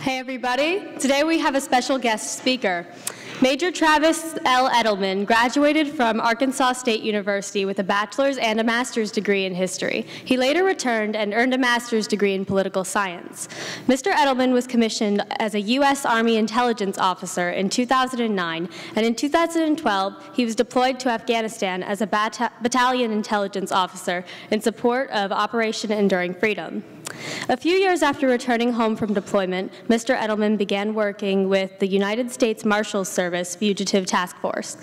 Hey everybody, today we have a special guest speaker. Major Travis L. Eddleman graduated from Arkansas State University with a bachelor's and a master's degree in history. He later returned and earned a master's degree in political science. Mr. Eddleman was commissioned as a U.S. Army intelligence officer in 2009, and in 2012 he was deployed to Afghanistan as a battalion intelligence officer in support of Operation Enduring Freedom. A few years after returning home from deployment, Mr. Eddleman began working with the United States Marshals Service Fugitive Task Force.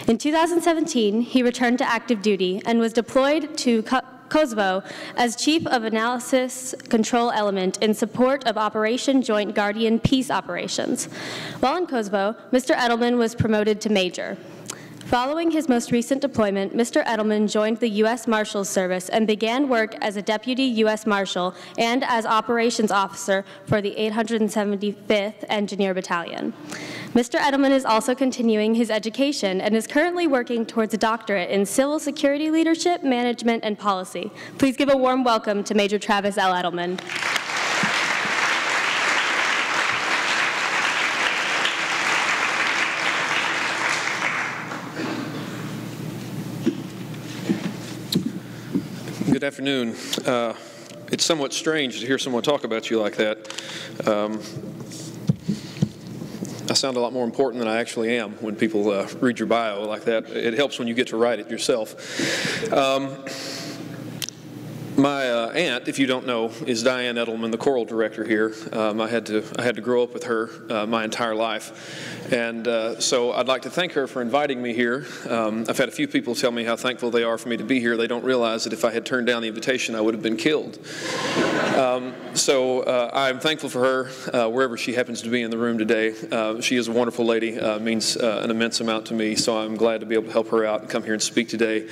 In 2017, he returned to active duty and was deployed to Kosovo as Chief of Analysis Control Element in support of Operation Joint Guardian Peace Operations. While in Kosovo, Mr. Eddleman was promoted to Major. Following his most recent deployment, Mr. Eddleman joined the U.S. Marshals Service and began work as a Deputy U.S. Marshal and as Operations Officer for the 875th Engineer Battalion. Mr. Eddleman is also continuing his education and is currently working towards a doctorate in Civil Security Leadership, Management, and Policy. Please give a warm welcome to Major Travis L. Eddleman. Good afternoon. It's somewhat strange to hear someone talk about you like that. I sound a lot more important than I actually am when people read your bio like that. It helps when you get to write it yourself. My aunt, if you don't know, is Diane Eddleman, the choral director here. I had to grow up with her my entire life, and so I'd like to thank her for inviting me here. I've had a few people tell me how thankful they are for me to be here. They don't realize that if I had turned down the invitation, I would have been killed. So I'm thankful for her wherever she happens to be in the room today. She is a wonderful lady, means an immense amount to me, so I'm glad to be able to help her out and come here and speak today.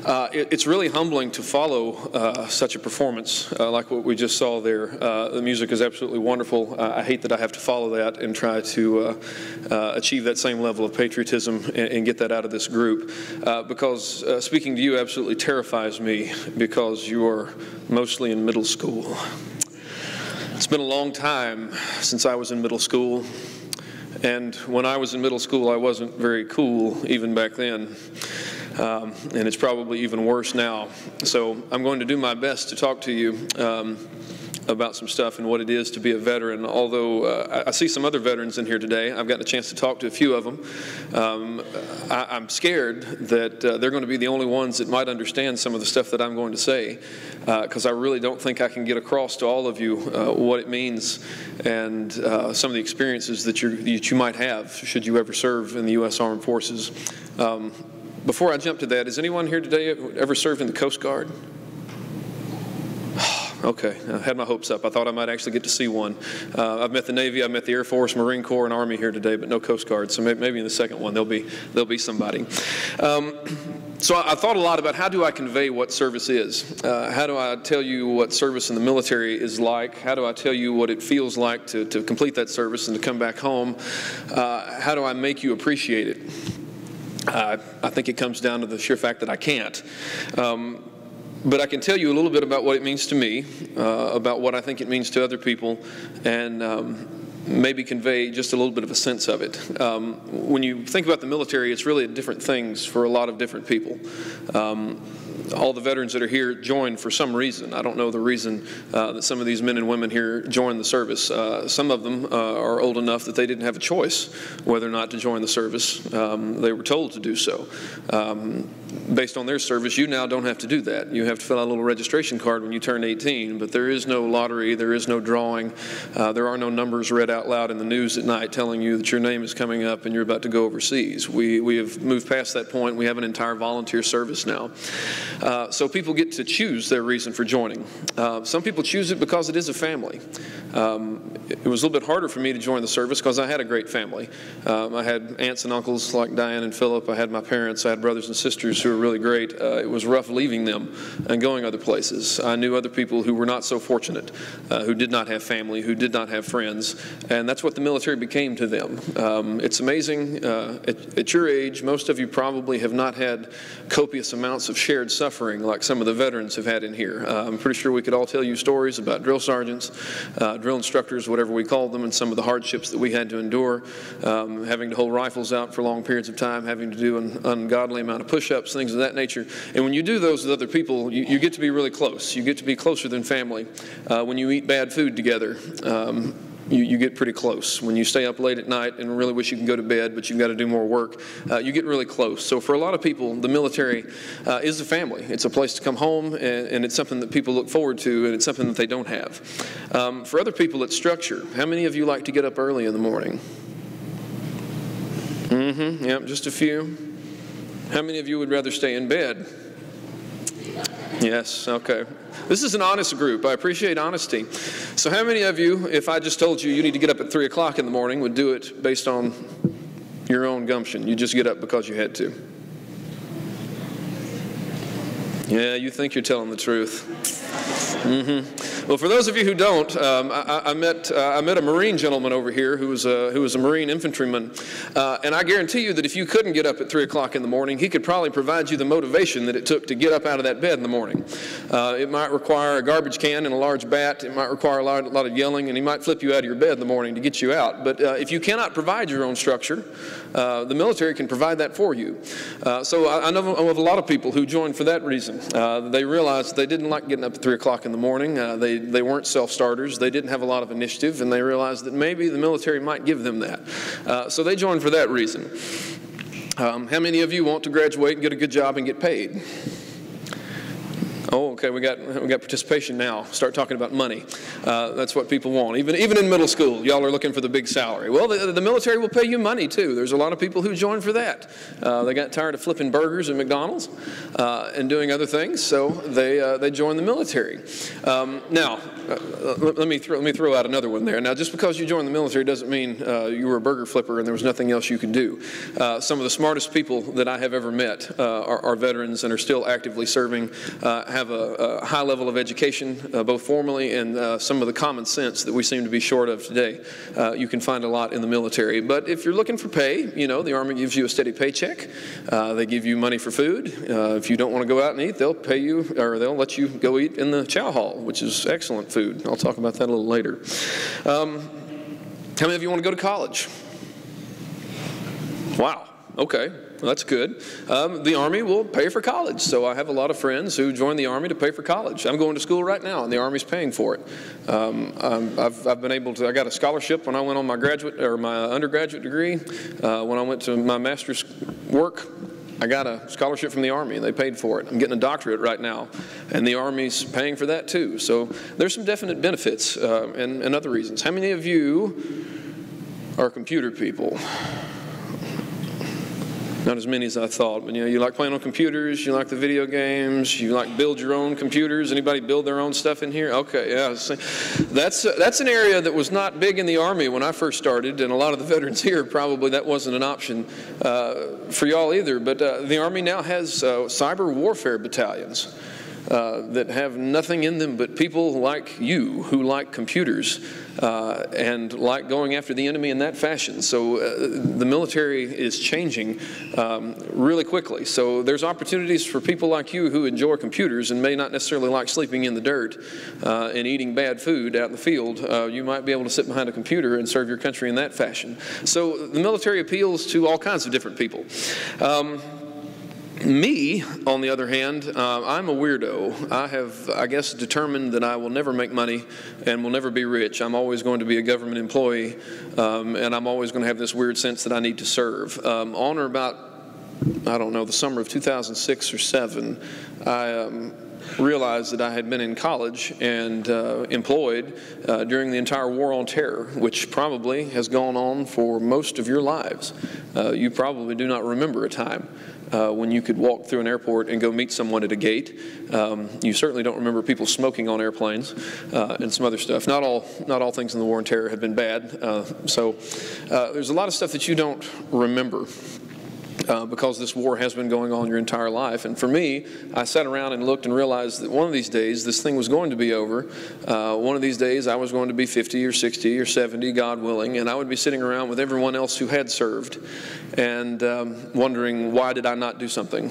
It's really humbling to follow such a performance like what we just saw there. The music is absolutely wonderful. I hate that I have to follow that and try to achieve that same level of patriotism and get that out of this group, because speaking to you absolutely terrifies me, because you are mostly in middle school. It's been a long time since I was in middle school, and when I was in middle school I wasn't very cool even back then. And it's probably even worse now. So I'm going to do my best to talk to you about some stuff and what it is to be a veteran. Although I see some other veterans in here today, I've gotten a chance to talk to a few of them. I'm scared that they're going to be the only ones that might understand some of the stuff that I'm going to say, because I really don't think I can get across to all of you what it means and some of the experiences that you might have should you ever serve in the U.S. Armed Forces. Before I jump to that, has anyone here today ever served in the Coast Guard? Okay, I had my hopes up. I thought I might actually get to see one. I've met the Navy, I've met the Air Force, Marine Corps, and Army here today, but no Coast Guard. So maybe in the second one there'll be somebody. So I thought a lot about how do I convey what service is? How do I tell you what service in the military is like? How do I tell you what it feels like to complete that service and to come back home? How do I make you appreciate it? I think it comes down to the sheer fact that I can't. But I can tell you a little bit about what it means to me, about what I think it means to other people, and maybe convey just a little bit of a sense of it. When you think about the military, it's really different things for a lot of different people. All the veterans that are here joined for some reason. I don't know the reason that some of these men and women here joined the service. Some of them are old enough that they didn't have a choice whether or not to join the service. They were told to do so. Based on their service, you now don't have to do that. You have to fill out a little registration card when you turn 18, but there is no lottery, there is no drawing, there are no numbers read out loud in the news at night telling you that your name is coming up and you're about to go overseas. We have moved past that point. We have an entire volunteer service now. So people get to choose their reason for joining. Some people choose it because it is a family. It was a little bit harder for me to join the service because I had a great family. I had aunts and uncles like Diane and Philip. I had my parents. I had brothers and sisters who were really great. It was rough leaving them and going other places. I knew other people who were not so fortunate, who did not have family, who did not have friends, And that's what the military became to them. It's amazing. At your age, most of you probably have not had copious amounts of shared suffering like some of the veterans have had in here. I'm pretty sure we could all tell you stories about drill sergeants, drill instructors, whatever we called them, and some of the hardships that we had to endure, having to hold rifles out for long periods of time, having to do an ungodly amount of push-ups, things of that nature. And when you do those with other people, you get to be really close. You get to be closer than family. When you eat bad food together, you get pretty close. When you stay up late at night and really wish you can go to bed, but you've got to do more work, you get really close. So for a lot of people, the military is a family. It's a place to come home, and it's something that people look forward to, and it's something that they don't have. For other people, it's structure. How many of you like to get up early in the morning? Yep, just a few. How many of you would rather stay in bed? Yes, okay. This is an honest group. I appreciate honesty. So how many of you, if I just told you you need to get up at 3 o'clock in the morning, would do it based on your own gumption? You just get up because you had to. Yeah, you think you're telling the truth. Well, for those of you who don't, I met a Marine gentleman over here who was a Marine infantryman, and I guarantee you that if you couldn't get up at 3 o'clock in the morning, he could probably provide you the motivation that it took to get up out of that bed in the morning. It might require a garbage can and a large bat. It might require a lot of yelling, and he might flip you out of your bed in the morning to get you out. But if you cannot provide your own structure, the military can provide that for you. So I know of a lot of people who joined for that reason. They realized they didn't like getting up at 3 o'clock in the morning. They weren't self-starters. They didn't have a lot of initiative, and they realized that maybe the military might give them that. So they joined for that reason. How many of you want to graduate and get a good job and get paid? Oh, okay, we got participation now. Start talking about money. That's what people want. Even in middle school, y'all are looking for the big salary. Well, the military will pay you money, too. There's a lot of people who join for that. They got tired of flipping burgers at McDonald's and doing other things, so they joined the military. Now, let me throw out another one there. Now, just because you joined the military doesn't mean you were a burger flipper and there was nothing else you could do. Some of the smartest people that I have ever met are veterans and are still actively serving, have a high level of education, both formally and some of the common sense that we seem to be short of today. You can find a lot in the military. But if you're looking for pay, you know, the Army gives you a steady paycheck. They give you money for food. If you don't want to go out and eat, they'll pay you, or they'll let you go eat in the chow hall, which is excellent food. I'll talk about that a little later. How many of you want to go to college? Wow, okay. Well, that's good. The Army will pay for college, so I have a lot of friends who join the Army to pay for college. I'm going to school right now, and the Army's paying for it. I've been able to. I got a scholarship when I went on my undergraduate degree. When I went to my master's work, I got a scholarship from the Army, and they paid for it. I'm getting a doctorate right now, and the Army's paying for that too. So there's some definite benefits and other reasons. How many of you are computer people? Not as many as I thought, but you know, you like playing on computers, you like the video games, you like build your own computers. Anybody build their own stuff in here? Okay, yeah. That's an area that was not big in the Army when I first started, and a lot of the veterans here probably that wasn't an option for y'all either. But the Army now has cyber warfare battalions that have nothing in them but people like you who like computers and like going after the enemy in that fashion. So the military is changing really quickly. So there's opportunities for people like you who enjoy computers and may not necessarily like sleeping in the dirt and eating bad food out in the field. You might be able to sit behind a computer and serve your country in that fashion. So the military appeals to all kinds of different people. Me, on the other hand, I'm a weirdo. I have, I guess, determined that I will never make money and will never be rich. I'm always going to be a government employee, and I'm always going to have this weird sense that I need to serve. On or about, I don't know, the summer of 2006 or 7, I realized that I had been in college and employed during the entire war on terror, which probably has gone on for most of your lives. You probably do not remember a time when you could walk through an airport and go meet someone at a gate. You certainly don't remember people smoking on airplanes and some other stuff. Not all things in the war on terror have been bad. So there's a lot of stuff that you don't remember. because this war has been going on your entire life. And for me, I sat around and looked and realized that one of these days this thing was going to be over. One of these days I was going to be 50 or 60 or 70, God willing, and I would be sitting around with everyone else who had served and wondering, why did I not do something?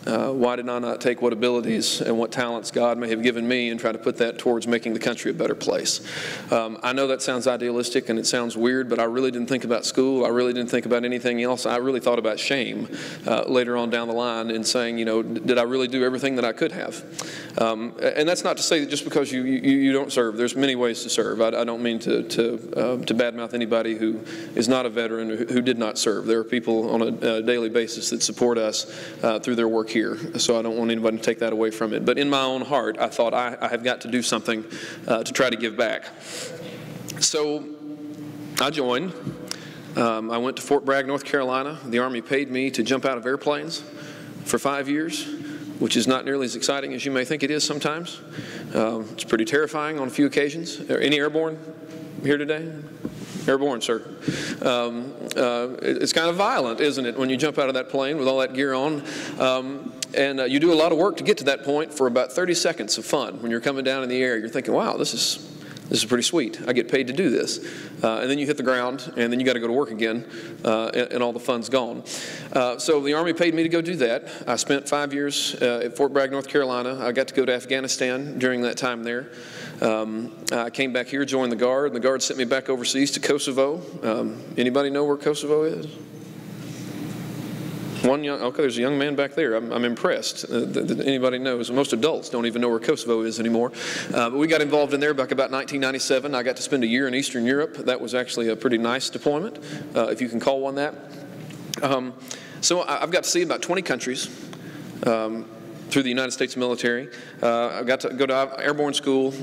Why did I not take what abilities and what talents God may have given me and try to put that towards making the country a better place? I know that sounds idealistic and it sounds weird, but I really didn't think about school. I really didn't think about anything else. I really thought about shame later on down the line in saying, you know, did I really do everything that I could have? And that's not to say that just because you don't serve. There's many ways to serve. I don't mean to badmouth anybody who is not a veteran or who did not serve. There are people on a daily basis that support us through their work here, so I don't want anybody to take that away from it. But in my own heart, I thought I have got to do something to try to give back. So I joined. I went to Fort Bragg, North Carolina. The Army paid me to jump out of airplanes for 5 years, which is not nearly as exciting as you may think it is sometimes. It's pretty terrifying on a few occasions. Any airborne here today? Airborne, sir. It's kind of violent, isn't it, when you jump out of that plane with all that gear on? And you do a lot of work to get to that point for about 30 seconds of fun. When you're coming down in the air, you're thinking, wow, this is pretty sweet. I get paid to do this. And then you hit the ground, and then you got to go to work again, and all the fun's gone. So the Army paid me to go do that. I spent 5 years at Fort Bragg, North Carolina. I got to go to Afghanistan during that time there. I came back here, joined the Guard, and the Guard sent me back overseas to Kosovo. Anybody know where Kosovo is? Okay, there's a young man back there. I'm impressed that anybody knows. Most adults don't even know where Kosovo is anymore. But we got involved in there back about 1997. I got to spend a year in Eastern Europe. That was actually a pretty nice deployment, if you can call one that. So I've got to see about 20 countries through the United States military. I got to go to airborne school.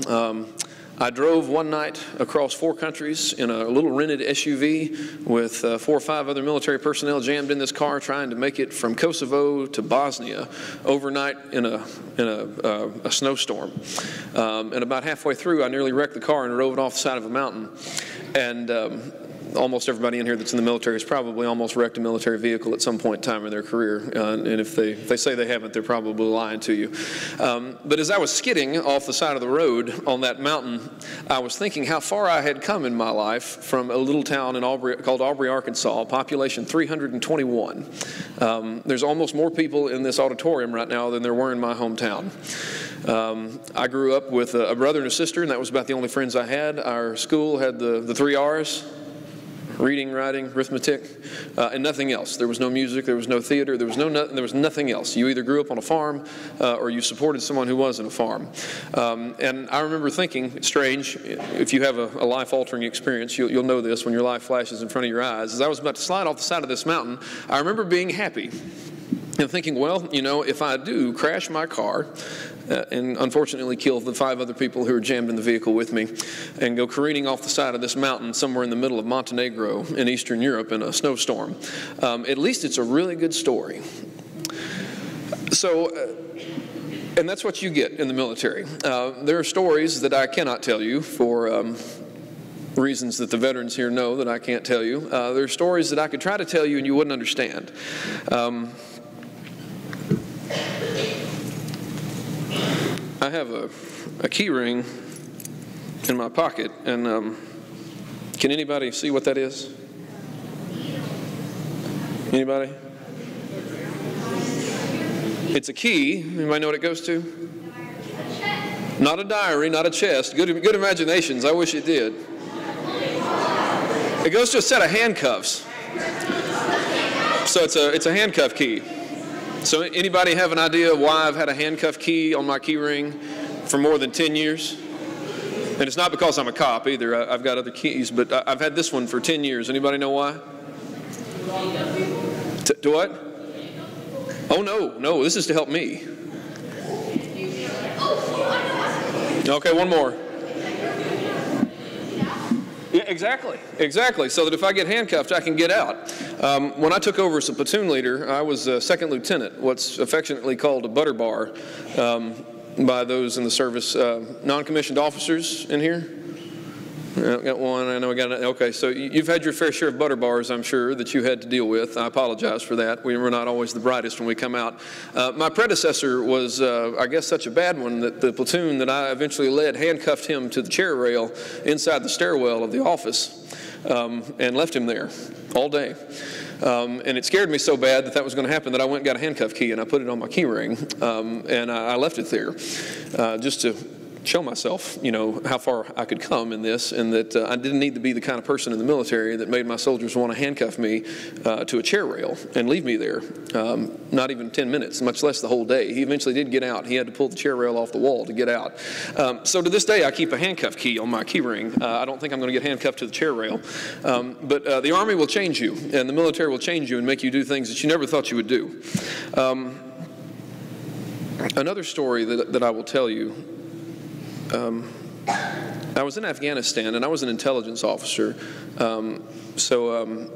I drove one night across 4 countries in a little rented SUV with 4 or 5 other military personnel jammed in this car trying to make it from Kosovo to Bosnia overnight in a snowstorm. And about halfway through, I nearly wrecked the car and drove it off the side of a mountain. And almost everybody in here that's in the military has probably almost wrecked a military vehicle at some point in time in their career. And if they say they haven't, they're probably lying to you. But as I was skidding off the side of the road on that mountain, I was thinking how far I had come in my life from a little town in called Aubrey, Arkansas, population 321. There's almost more people in this auditorium right now than there were in my hometown. I grew up with a brother and a sister, and that was about the only friends I had. Our school had the 3 R's. Reading, writing, arithmetic, and nothing else. There was no music, there was no theater, there was nothing else. You either grew up on a farm or you supported someone who was in a farm. And I remember thinking, it's strange, if you have a life-altering experience, you'll know this when your life flashes in front of your eyes. As I was about to slide off the side of this mountain, I remember being happy and thinking, well, you know, if I do crash my car and unfortunately kill the 5 other people who are jammed in the vehicle with me and go careening off the side of this mountain somewhere in the middle of Montenegro in Eastern Europe in a snowstorm, at least it's a really good story. So, and that's what you get in the military. There are stories that I cannot tell you for reasons that the veterans here know that I can't tell you. There are stories that I could try to tell you and you wouldn't understand. I have a key ring in my pocket, and can anybody see what that is? Anybody? It's a key. Anybody know what it goes to? Not a diary, not a chest. Good imaginations. I wish it did. It goes to a set of handcuffs. So it's a handcuff key. So anybody have an idea why I've had a handcuff key on my key ring for more than 10 years? And it's not because I'm a cop either. I've got other keys, but I've had this one for 10 years. Anybody know why? To what? Oh, no, this is to help me. Okay, one more. Yeah, exactly. So that if I get handcuffed, I can get out. When I took over as a platoon leader, I was a second lieutenant, what's affectionately called a butter bar by those in the service. Non-commissioned officers in here? Got one. I know we got it. Okay, so you've had your fair share of butter bars, I'm sure, that you had to deal with. I apologize for that. We were not always the brightest when we come out. My predecessor was, I guess, such a bad one that the platoon that I eventually led handcuffed him to the chair rail inside the stairwell of the office and left him there all day. And it scared me so bad that was going to happen that I went and got a handcuff key and I put it on my key ring, and I left it there just to show myself, how far I could come in this, and that I didn't need to be the kind of person in the military that made my soldiers want to handcuff me to a chair rail and leave me there, not even 10 minutes, much less the whole day. He eventually did get out. He had to pull the chair rail off the wall to get out. So to this day, I keep a handcuff key on my key ring. I don't think I'm going to get handcuffed to the chair rail. But the Army will change you, and the military will change you and make you do things that you never thought you would do. Another story that I will tell you, I was in Afghanistan, and I was an intelligence officer, so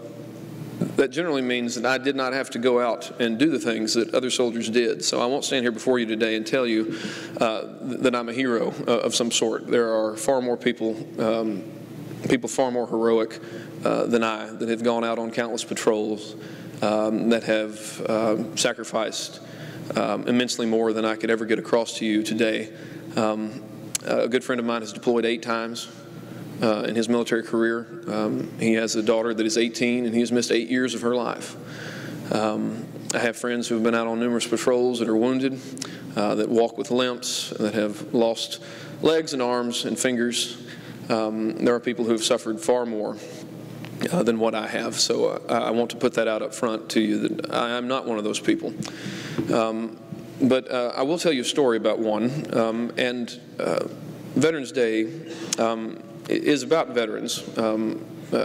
that generally means that I did not have to go out and do the things that other soldiers did. So I won't stand here before you today and tell you that I'm a hero of some sort. There are far more people far more heroic than I, that have gone out on countless patrols, that have sacrificed immensely more than I could ever get across to you today. A good friend of mine has deployed 8 times in his military career. He has a daughter that is 18, and he has missed 8 years of her life. I have friends who have been out on numerous patrols that are wounded, that walk with limps, that have lost legs and arms and fingers. There are people who have suffered far more than what I have. So I want to put that out up front to you, that I am not one of those people. But I will tell you a story about one, and Veterans Day is about veterans.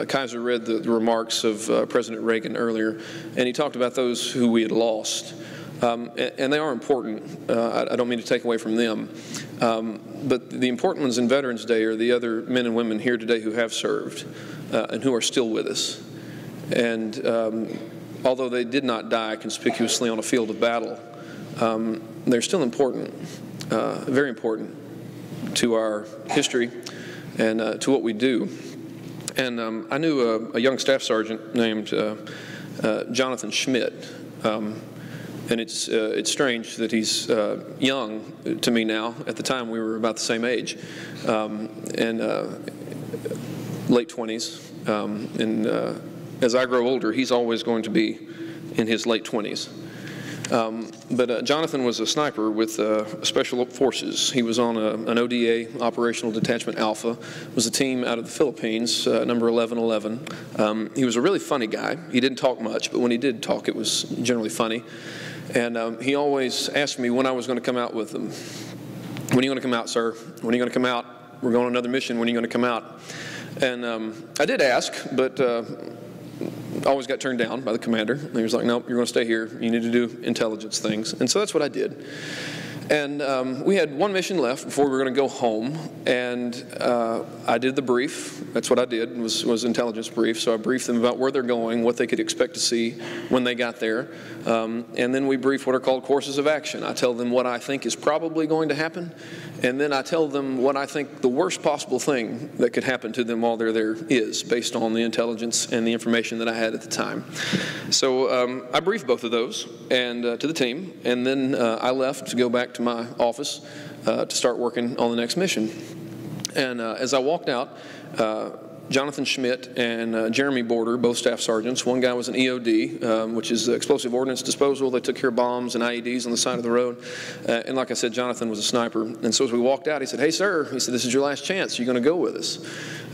Kaiser read the remarks of President Reagan earlier, and he talked about those who we had lost. And they are important. I don't mean to take away from them. But the important ones in Veterans Day are the other men and women here today who have served and who are still with us. And although they did not die conspicuously on a field of battle, they're still important, very important to our history and to what we do. And I knew a young staff sergeant named Jonathan Schmidt. And it's strange that he's young to me now. At the time, we were about the same age, and late 20s. And as I grow older, he's always going to be in his late 20s. But Jonathan was a sniper with Special Forces. He was on an ODA, Operational Detachment Alpha. It was a team out of the Philippines, number 1111. He was a really funny guy. He didn't talk much, but when he did talk, it was generally funny. And he always asked me when I was going to come out with them. When are you going to come out, sir? When are you going to come out? We're going on another mission. When are you going to come out? And I did ask, but always got turned down by the commander. And he was like, nope, you're going to stay here. You need to do intelligence things. And so that's what I did. And we had one mission left before we were going to go home, and I did the brief. That's what I did, was intelligence brief. So I briefed them about where they're going, what they could expect to see when they got there, and then we brief what are called courses of action. I tell them what I think is probably going to happen, and then I tell them what I think the worst possible thing that could happen to them while they're there is, based on the intelligence and the information that I had at the time. So I briefed both of those and to the team, and then I left to go back to my office to start working on the next mission. And as I walked out, Jonathan Schmidt and Jeremy Border, both staff sergeants. One guy was an EOD, which is explosive ordnance disposal. They took care of bombs and IEDs on the side of the road. And like I said, Jonathan was a sniper. And so as we walked out, he said, hey, sir, he said, this is your last chance. You're going to go with us.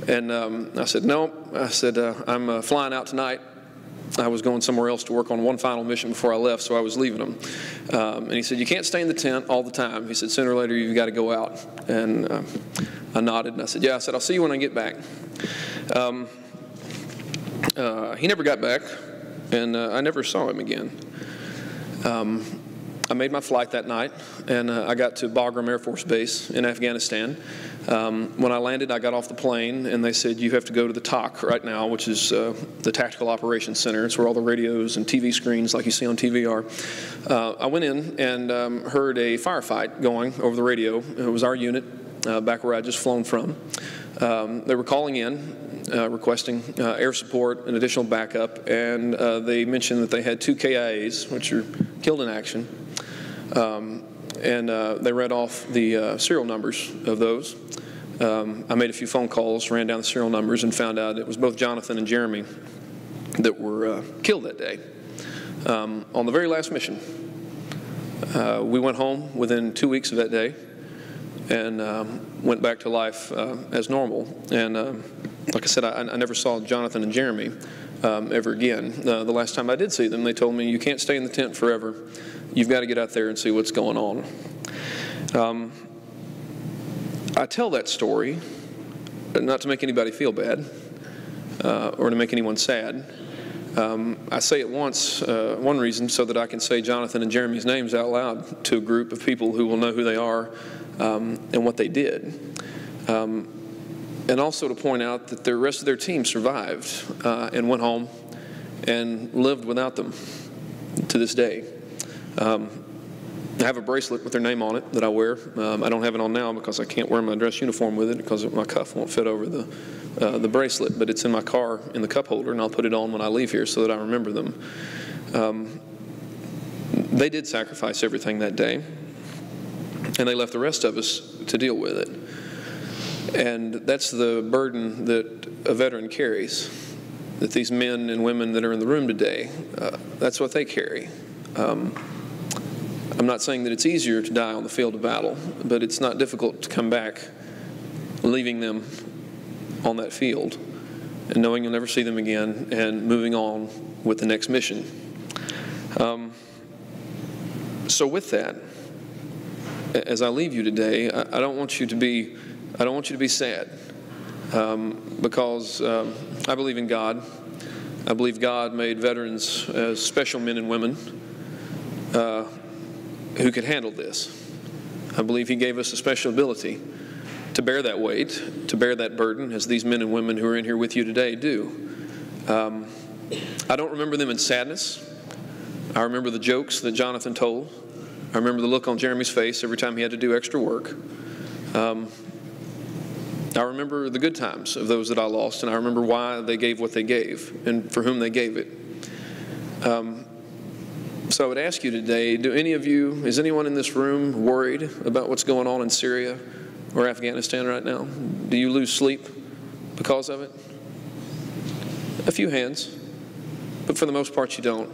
And I said, no. I said, I'm flying out tonight. I was going somewhere else to work on one final mission before I left, so I was leaving them. And he said, you can't stay in the tent all the time. He said, sooner or later, you've got to go out. And I nodded, and I said, yeah. I said, I'll see you when I get back. He never got back, and I never saw him again. I made my flight that night, and I got to Bagram Air Force Base in Afghanistan. When I landed, I got off the plane, and they said, you have to go to the TOC right now, which is the Tactical Operations Center. It's where all the radios and TV screens like you see on TV are. I went in and heard a firefight going over the radio. It was our unit back where I'd just flown from. They were calling in, requesting air support and additional backup, and they mentioned that they had 2 KIAs, which are killed in action, and they read off the serial numbers of those. I made a few phone calls, ran down the serial numbers, and found out it was both Jonathan and Jeremy that were killed that day on the very last mission. We went home within 2 weeks of that day and went back to life as normal. And like I said, I never saw Jonathan and Jeremy ever again. The last time I did see them, they told me, "You can't stay in the tent forever. You've got to get out there and see what's going on." I tell that story not to make anybody feel bad or to make anyone sad. I say it one reason, so that I can say Jonathan and Jeremy's names out loud to a group of people who will know who they are and what they did. And also to point out that the rest of their team survived and went home and lived without them to this day. I have a bracelet with their name on it that I wear. I don't have it on now because I can't wear my dress uniform with it because my cuff won't fit over the bracelet, but it's in my car in the cup holder, and I'll put it on when I leave here so that I remember them. They did sacrifice everything that day, and they left the rest of us to deal with it. And that's the burden that a veteran carries, that these men and women that are in the room today, that's what they carry. I'm not saying that it's easier to die on the field of battle, but it's not difficult to come back leaving them on that field and knowing you'll never see them again and moving on with the next mission. So with that, as I leave you today, I don't want you to be sad, because I believe in God. I believe God made veterans as special men and women who could handle this. I believe He gave us a special ability to bear that weight, to bear that burden, as these men and women who are in here with you today do. I don't remember them in sadness. I remember the jokes that Jonathan told. I remember the look on Jeremy's face every time he had to do extra work. I remember the good times of those that I lost, and I remember why they gave what they gave and for whom they gave it. So I would ask you today, is anyone in this room worried about what's going on in Syria or Afghanistan right now? Do you lose sleep because of it? A few hands, but for the most part you don't.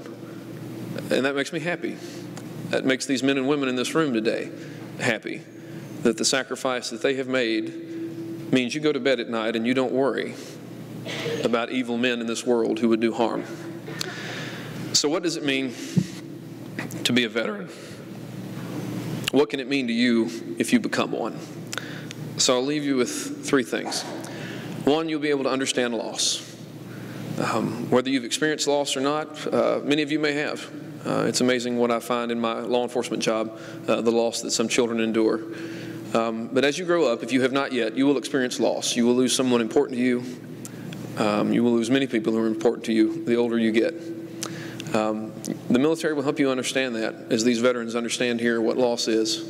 And that makes me happy. That makes these men and women in this room today happy, that the sacrifice that they have made means you go to bed at night and you don't worry about evil men in this world who would do harm. So what does it mean to be a veteran? What can it mean to you if you become one? So I'll leave you with 3 things. 1, you'll be able to understand loss. Whether you've experienced loss or not, many of you may have. It's amazing what I find in my law enforcement job, the loss that some children endure. But as you grow up, if you have not yet, you will experience loss. You will lose someone important to you. You will lose many people who are important to you the older you get. The military will help you understand that, as these veterans understand here what loss is.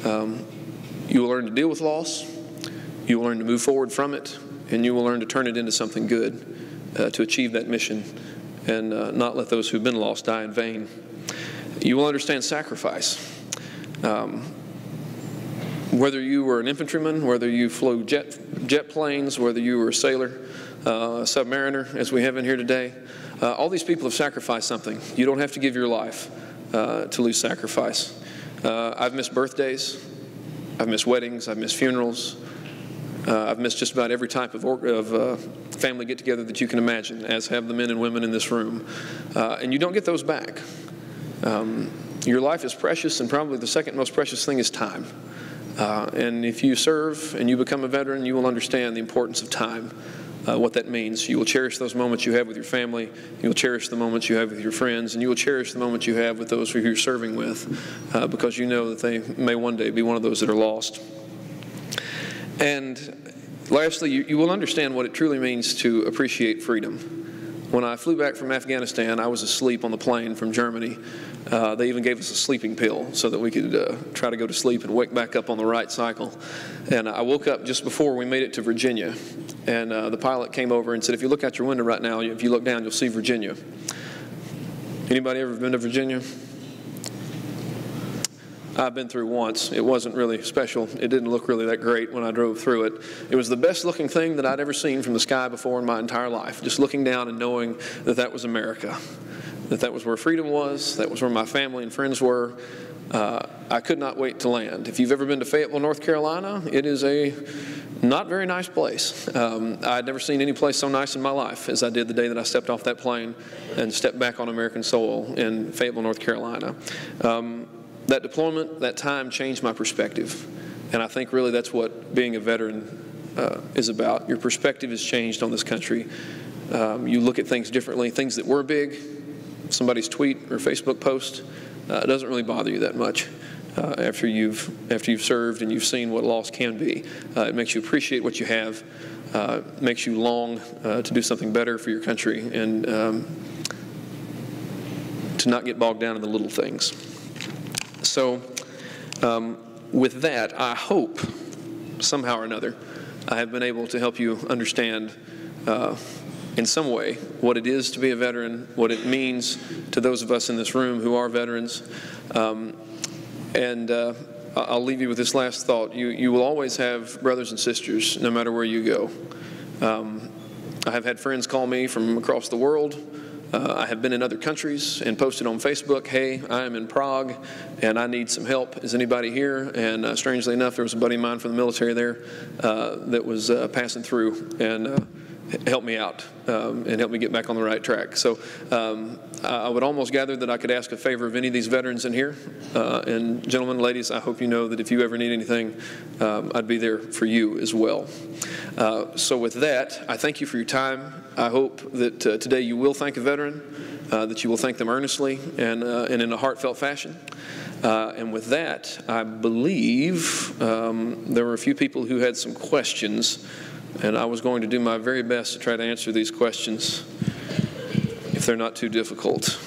You will learn to deal with loss. You will learn to move forward from it, and you will learn to turn it into something good to achieve that mission and not let those who've been lost die in vain. You will understand sacrifice. Whether you were an infantryman, whether you flew jet planes, whether you were a sailor, a submariner, as we have in here today, all these people have sacrificed something. You don't have to give your life to lose sacrifice. I've missed birthdays. I've missed weddings. I've missed funerals. I've missed just about every type of family get-together that you can imagine, as have the men and women in this room. And you don't get those back. Your life is precious, and probably the second most precious thing is time. And if you serve and you become a veteran, you will understand the importance of time, what that means. You will cherish those moments you have with your family. You will cherish the moments you have with your friends, and you will cherish the moments you have with those who you're serving with, because you know that they may one day be one of those that are lost. And lastly, you will understand what it truly means to appreciate freedom. When I flew back from Afghanistan, I was asleep on the plane from Germany They even gave us a sleeping pill so that we could try to go to sleep and wake back up on the right cycle. And I woke up just before we made it to Virginia. And the pilot came over and said, if you look out your window right now, if you look down, you'll see Virginia. Anybody ever been to Virginia? I've been through once. It wasn't really special. It didn't look really that great when I drove through it. It was the best looking thing that I'd ever seen from the sky before in my entire life. Just looking down and knowing that that was America, that that was where freedom was, that was where my family and friends were. I could not wait to land. If you've ever been to Fayetteville, North Carolina, it is a not very nice place. I'd never seen any place so nice in my life as I did the day that I stepped off that plane and stepped back on American soil in Fayetteville, North Carolina. That deployment, that time changed my perspective. And I think really that's what being a veteran is about. Your perspective is changed on this country. You look at things differently. Things that were big, somebody's tweet or Facebook post, it doesn't really bother you that much after you've served and you've seen what loss can be. It makes you appreciate what you have, makes you long to do something better for your country and to not get bogged down in the little things. So with that, I hope somehow or another I have been able to help you understand in some way what it is to be a veteran, what it means to those of us in this room who are veterans. And I'll leave you with this last thought. You will always have brothers and sisters no matter where you go. I have had friends call me from across the world. I have been in other countries and posted on Facebook, hey, I am in Prague and I need some help. Is anybody here? And strangely enough, there was a buddy of mine from the military there that was passing through and helped me out and helped me get back on the right track. So I would almost gather that I could ask a favor of any of these veterans in here. And gentlemen, ladies, I hope you know that if you ever need anything, I'd be there for you as well. So with that, I thank you for your time. I hope that today you will thank a veteran, that you will thank them earnestly and in a heartfelt fashion. And with that, I believe there were a few people who had some questions, and I was going to do my very best to try to answer these questions if they're not too difficult.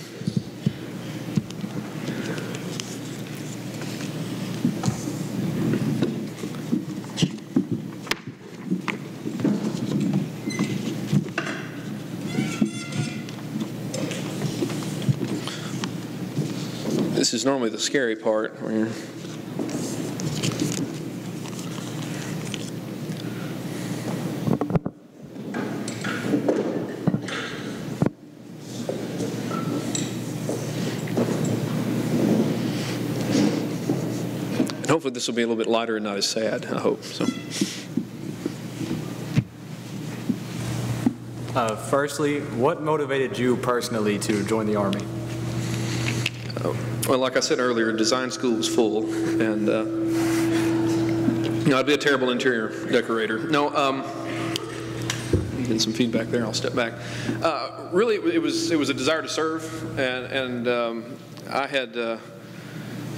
This is normally the scary part where you're hopefully this will be a little bit lighter and not as sad, I hope. So. Firstly, what motivated you personally to join the Army? Well, like I said earlier, design school was full, and I'd be a terrible interior decorator. No, getting some feedback there. I'll step back. Really, it was a desire to serve, and I had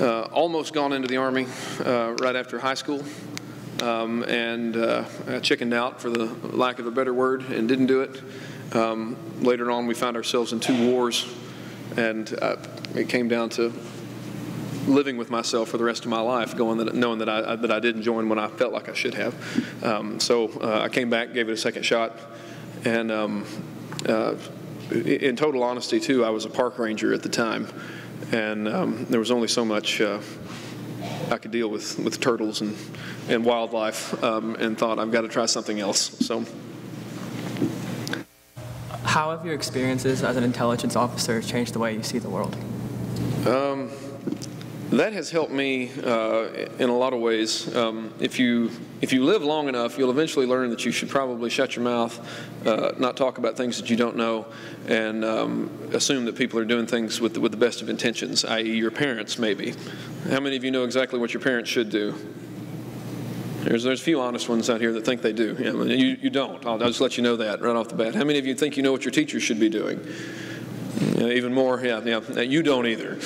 almost gone into the Army right after high school, and I chickened out, for the lack of a better word, and didn't do it. Later on, we found ourselves in 2 wars, and it came down to living with myself for the rest of my life, knowing that I didn't join when I felt like I should have. So I came back, gave it a second shot, and in total honesty, too, I was a park ranger at the time, and there was only so much I could deal with turtles and wildlife, and thought I've got to try something else. So. How have your experiences as an intelligence officer changed the way you see the world? That has helped me in a lot of ways. If you live long enough, you'll eventually learn that you should probably shut your mouth, not talk about things that you don't know, and assume that people are doing things with the best of intentions, i.e. your parents, maybe. How many of you know exactly what your parents should do? There's a few honest ones out here that think they do. Yeah, you don't. I'll just let you know that right off the bat. How many of you think you know what your teachers should be doing? Even more, yeah, you don't either.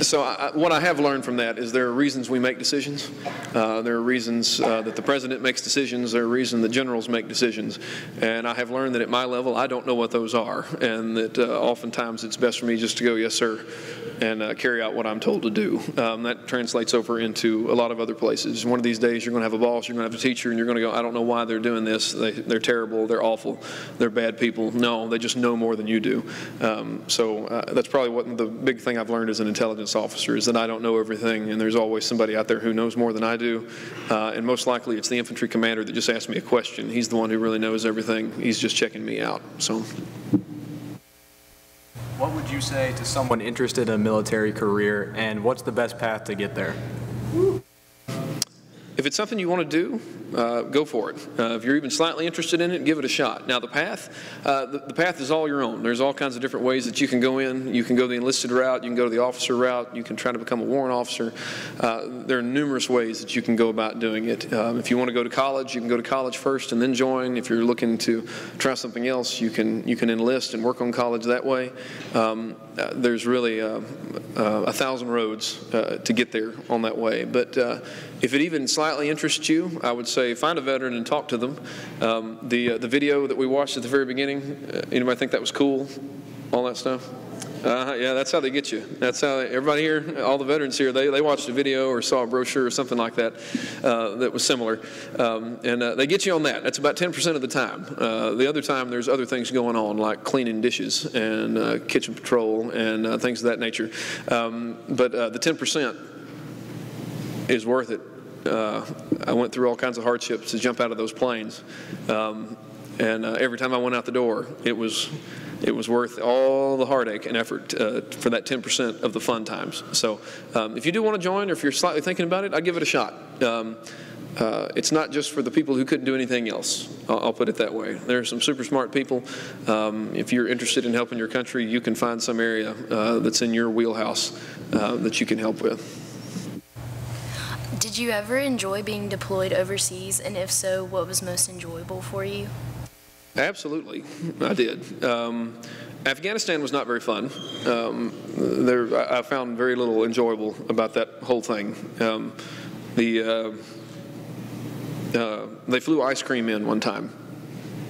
So what I have learned from that is there are reasons we make decisions. There are reasons that the president makes decisions. There are reasons that generals make decisions. And I have learned that at my level, I don't know what those are. And that oftentimes it's best for me just to go, yes, sir, and carry out what I'm told to do. That translates over into a lot of other places. One of these days, you're going to have a boss, you're going to have a teacher, and you're going to go, I don't know why they're doing this. They're terrible, they're awful, they're bad people. No, they just know more than you do. So that's probably what the big thing I've learned as an intelligence officer is that I don't know everything, and there's always somebody out there who knows more than I do. And most likely it's the infantry commander that just asked me a question. He's the one who really knows everything. He's just checking me out. So, what would you say to someone interested in a military career, and what's the best path to get there? If it's something you want to do, go for it. If you're even slightly interested in it, give it a shot. Now the path is all your own. There's all kinds of different ways that you can go in. You can go the enlisted route, you can go the officer route, you can try to become a warrant officer. There are numerous ways that you can go about doing it. If you want to go to college, you can go to college first and then join. If you're looking to try something else, you can enlist and work on college that way. There's really 1,000 roads to get there on that way. But if it even slightly interests you, I would say find a veteran and talk to them. The video that we watched at the very beginning, anybody think that was cool? All that stuff? Yeah, that's how they get you. That's how everybody here, all the veterans here, they watched a video or saw a brochure or something like that that was similar. And they get you on that. That's about 10% of the time. The other time, there's other things going on, like cleaning dishes and kitchen patrol and things of that nature. But the 10% is worth it. I went through all kinds of hardships to jump out of those planes. And every time I went out the door, it was worth all the heartache and effort for that 10% of the fun times. So if you do want to join, or if you're slightly thinking about it, I'd give it a shot. It's not just for the people who couldn't do anything else. I'll put it that way. There are some super smart people. If you're interested in helping your country, you can find some area that's in your wheelhouse that you can help with. Did you ever enjoy being deployed overseas, and if so, what was most enjoyable for you? Absolutely, I did. Afghanistan was not very fun. I found very little enjoyable about that whole thing. They flew ice cream in one time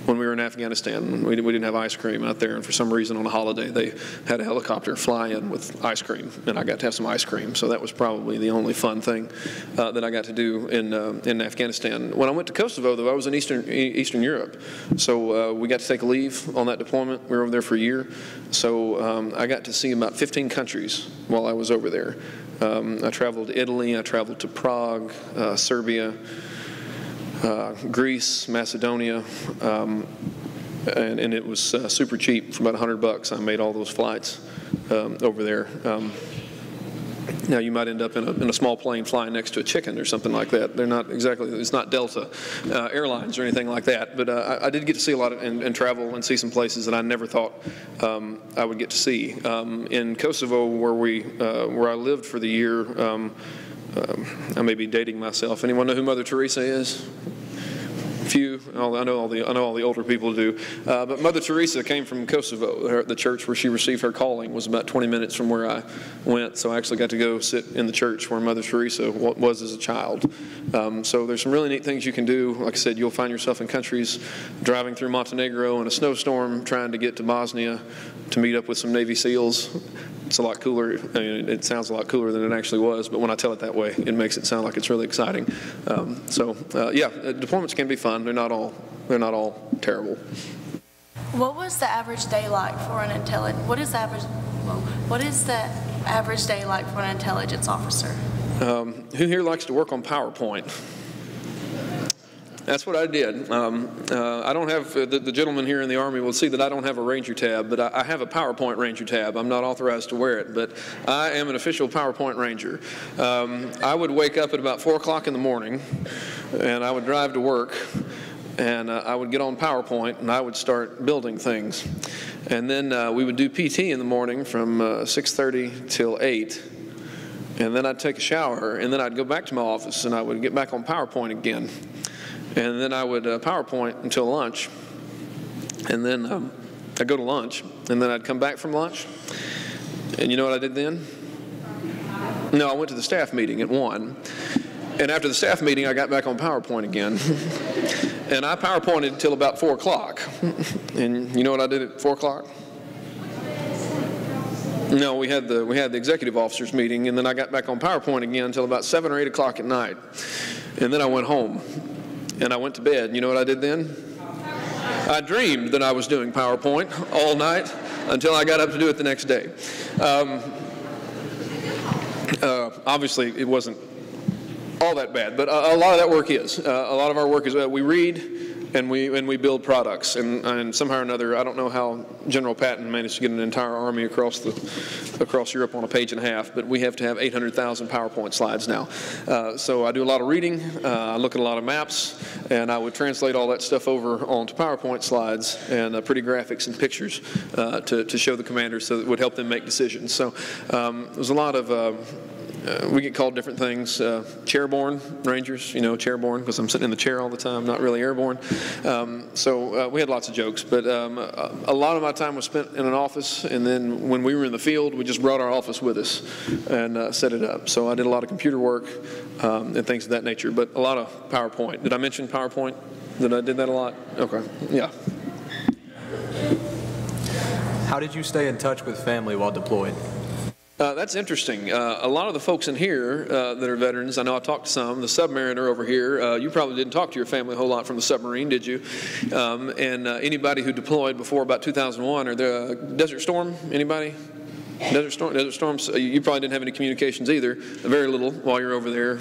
when we were in Afghanistan. We didn't have ice cream out there, and for some reason on a holiday they had a helicopter fly in with ice cream, and I got to have some ice cream. So that was probably the only fun thing that I got to do in Afghanistan. When I went to Kosovo, though, I was in Eastern Europe, so we got to take a leave on that deployment. We were over there for a year, so I got to see about 15 countries while I was over there. I traveled to Italy, I traveled to Prague, Serbia, Greece, Macedonia, and it was super cheap. For about $100, I made all those flights over there. Now you might end up in a small plane flying next to a chicken or something like that. They're not exactly, it's not Delta Airlines or anything like that. But I did get to see a lot and travel and see some places that I never thought I would get to see. In Kosovo, where I lived for the year. I may be dating myself. Anyone know who Mother Teresa is? Few. I know all the older people do. But Mother Teresa came from Kosovo. The church where she received her calling was about 20 minutes from where I went. So I actually got to go sit in the church where Mother Teresa was as a child. So there's some really neat things you can do. Like I said, you'll find yourself in countries driving through Montenegro in a snowstorm, trying to get to Bosnia to meet up with some Navy SEALs. It's a lot cooler. I mean, it sounds a lot cooler than it actually was, but when I tell it that way, it makes it sound like it's really exciting. Yeah, deployments can be fun. They're not all terrible. What was the average day like for an What is the average day like for an intelligence officer? Who here likes to work on PowerPoint? That's what I did. I don't have, the gentleman here in the Army will see that I don't have a Ranger tab, but I have a PowerPoint Ranger tab. I'm not authorized to wear it, but I am an official PowerPoint Ranger. I would wake up at about 4 o'clock in the morning, and I would drive to work, and I would get on PowerPoint, and I would start building things. And then we would do PT in the morning from 6:30 till 8. And then I'd take a shower, and then I'd go back to my office, and I would get back on PowerPoint again. And then I would PowerPoint until lunch, and then I'd go to lunch, and then I'd come back from lunch, and you know what I did then? No, I went to the staff meeting at 1. And after the staff meeting, I got back on PowerPoint again. And I PowerPointed until about 4 o'clock. And you know what I did at 4 o'clock? No, we had the executive officers meeting, and then I got back on PowerPoint again until about 7 or 8 o'clock at night. And then I went home, and I went to bed. You know what I did then? I dreamed that I was doing PowerPoint all night until I got up to do it the next day. Obviously, it wasn't all that bad, but a lot of that work is. A lot of our work is we read and we build products, and somehow or another, I don't know how General Patton managed to get an entire army across Europe on a page and a half, but we have to have 800,000 PowerPoint slides now. So I do a lot of reading, I look at a lot of maps, and I would translate all that stuff over onto PowerPoint slides and pretty graphics and pictures to show the commanders, so that it would help them make decisions. So there's a lot of we get called different things, chairborne Rangers, you know, chairborne, because I'm sitting in the chair all the time, not really airborne. So we had lots of jokes, but a lot of my time was spent in an office, and then when we were in the field, we just brought our office with us and set it up. So I did a lot of computer work and things of that nature, but a lot of PowerPoint. Did I mention PowerPoint? That I did that a lot? Okay, yeah. How did you stay in touch with family while deployed? That's interesting. A lot of the folks in here that are veterans, I know I talked to some, the submariner over here, you probably didn't talk to your family a whole lot from the submarine, did you? And anybody who deployed before about 2001, or the Desert Storm, anybody? Desert Storms, you probably didn't have any communications either, very little while you're over there.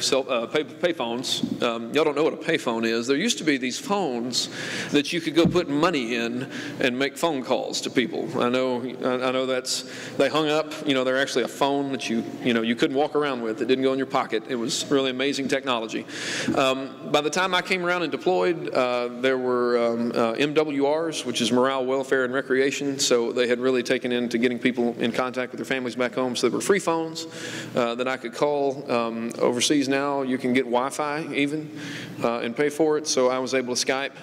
Pay phones. Y'all don't know what a payphone is. There used to be these phones that you could go put money in and make phone calls to people. I know that's, they hung up, you know, they're actually a phone that you couldn't walk around with. It didn't go in your pocket. It was really amazing technology. By the time I came around and deployed, there were MWRs, which is Morale, Welfare, and Recreation. So they had really taken into getting people in contact with their families back home. So there were free phones that I could call. Overseas now, you can get Wi-Fi even and pay for it. So I was able to Skype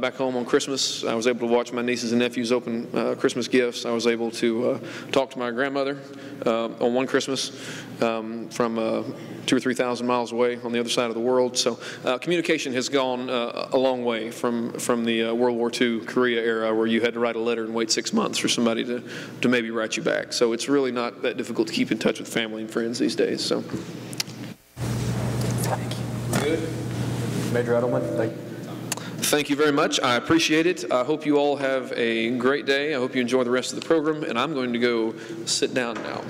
back home on Christmas. I was able to watch my nieces and nephews open Christmas gifts. I was able to talk to my grandmother on one Christmas from 2,000 or 3,000 miles away on the other side of the world. So communication has gone a long way from the World War II Korea era, where you had to write a letter and wait 6 months for somebody to maybe write you back. So it's really not that difficult to keep in touch with family and friends these days. So. Thank you. Good. Major Eddleman, thank you. Thank you very much. I appreciate it. I hope you all have a great day. I hope you enjoy the rest of the program, and I'm going to go sit down now.